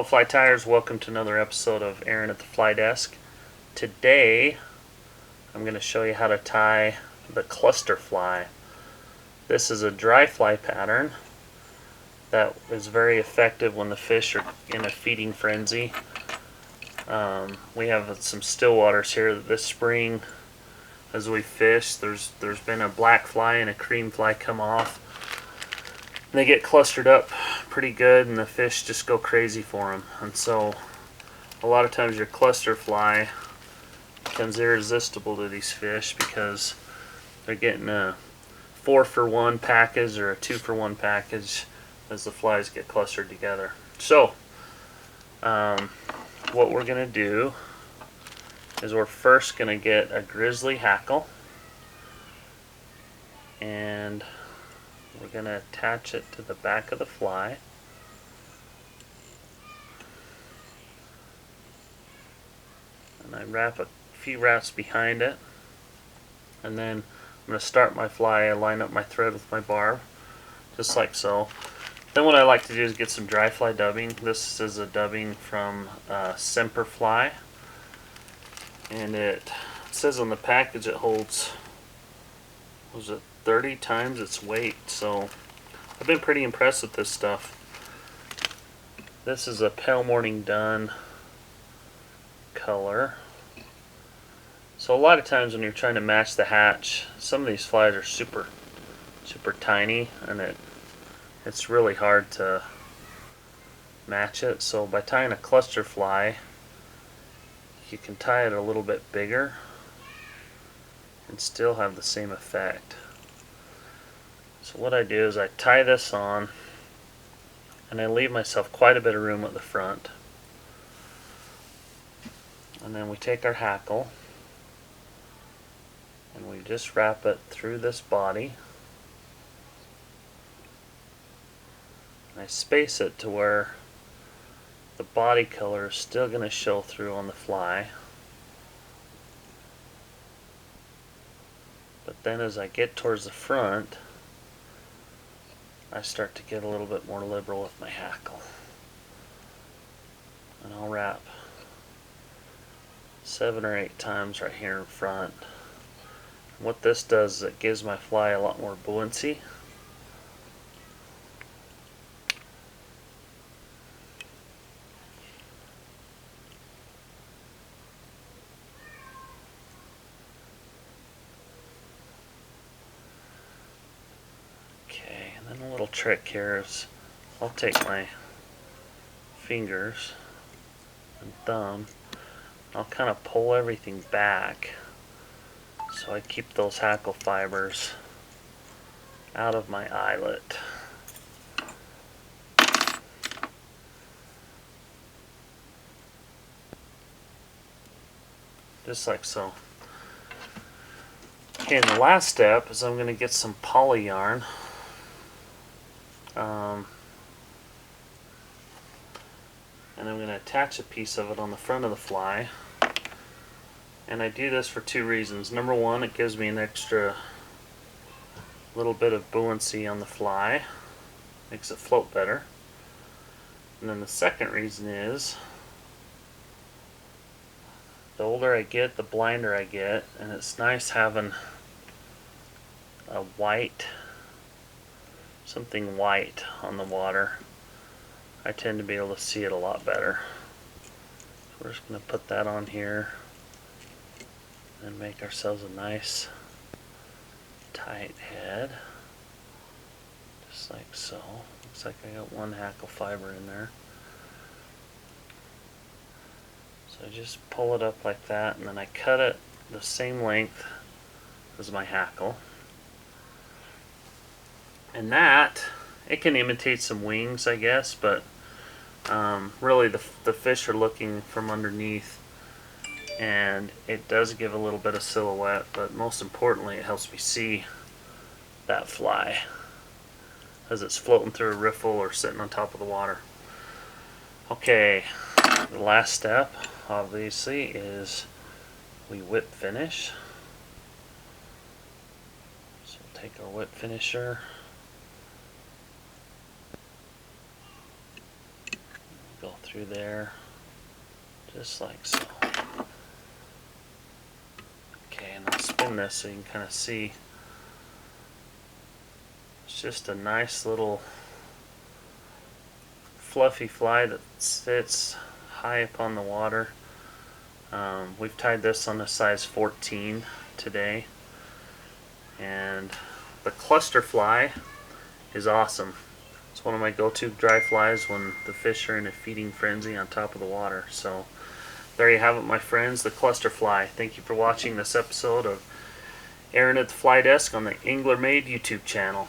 Hello Fly Tyers, welcome to another episode of Aaron at the Fly Desk. Today I'm going to show you how to tie the cluster fly. This is a dry fly pattern that is very effective when the fish are in a feeding frenzy. We have some still waters here this spring. As we fish, there's been a black fly and a cream fly come off. They get clustered up pretty good and the fish just go crazy for them. And so a lot of times your cluster fly becomes irresistible to these fish because they're getting a 4-for-1 package or a 2-for-1 package as the flies get clustered together. So what we're going to do is we're first going to get a grizzly hackle, and we're going to attach it to the back of the fly. And I wrap a few wraps behind it, and then I'm going to start my fly. I line up my thread with my barb, just like so. Then what I like to do is get some dry fly dubbing. This is a dubbing from Semper Fly, and it says on the package it holds, was it 30 times its weight, so I've been pretty impressed with this stuff. This is a pale morning dun color. So a lot of times when you're trying to match the hatch, some of these flies are super tiny, and it's really hard to match it. So by tying a cluster fly, you can tie it a little bit bigger and still have the same effect. So what I do is I tie this on and I leave myself quite a bit of room at the front. And then we take our hackle and we just wrap it through this body. And I space it to where the body color is still going to show through on the fly. But then as I get towards the front, I start to get a little bit more liberal with my hackle. And I'll wrap 7 or 8 times right here in front. And what this does is it gives my fly a lot more buoyancy. And a little trick here is I'll take my fingers and thumb, I'll kind of pull everything back so I keep those hackle fibers out of my eyelet. Just like so. Okay, and the last step is I'm going to get some poly yarn. And I'm going to attach a piece of it on the front of the fly. And I do this for 2 reasons. Number one, it gives me an extra little bit of buoyancy on the fly, makes it float better. And then the second reason is, the older I get, the blinder I get, and it's nice having a white, something white on the water. I tend to be able to see it a lot better. So we're just going to put that on here and make ourselves a nice tight head, just like so. Looks like I got 1 hackle fiber in there. So I just pull it up like that, and then I cut it the same length as my hackle. And that, it can imitate some wings, I guess, but really the fish are looking from underneath, and it does give a little bit of silhouette, but most importantly it helps me see that fly as it's floating through a riffle or sitting on top of the water. Okay, the last step obviously is we whip finish. So we'll take our whip finisher, go through through there, just like so. Okay, and I'll spin this so you can kind of see. It's just a nice little fluffy fly that sits high up on the water. We've tied this on a size 14 today, and the cluster fly is awesome. It's one of my go-to dry flies when the fish are in a feeding frenzy on top of the water. So there you have it, my friends, the cluster fly. Thank you for watching this episode of Aaron at the Fly Desk on the Angler Made YouTube channel.